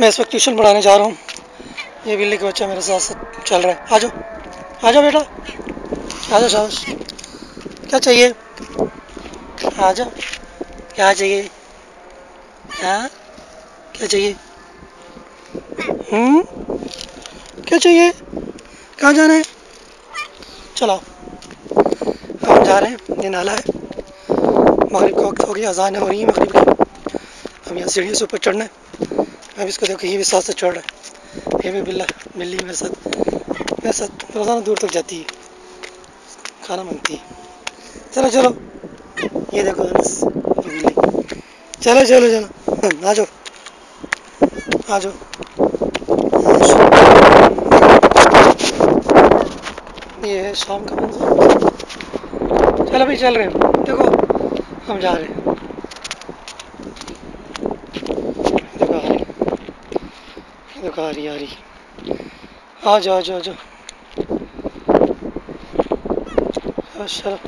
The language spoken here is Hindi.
मैं इस वक्त ट्यूशन पढ़ाने जा रहा हूँ। ये बिल्ली का बच्चा मेरे साथ साथ चल रहा है। आ जाओ, आ जाओ बेटा, आ जाओ, शाबाश। क्या चाहिए? आ जाओ। क्या चाहिए? हाँ, क्या चाहिए? क्या चाहिए? कहाँ जाना है? चलो, हम जा रहे हैं। दिन आला है, मगरिब का वक्त हो गया, अज़ान हो रही है मगरिब की। हम यहाँ सीढ़ियों से ऊपर चढ़ना है। अब इसको देखो, ये भी साथ साथ चढ़ रहा है। ये भी बिल्ली मेरे साथ रोज़ाना दूर तक जाती है, खाना मांगती है। चलो चलो, ये देखो अनस, ये बिल्ली। चलो चलो चलो, आ जाओ, आ जाओ। ये है शाम का मंजर। चलो भाई, चल रहे हैं। देखो, हम जा रहे हैं। देखो आ रही, देखो आ रही, आ रही। आ जाओ, आ जाओ, आ जाओ। चलो।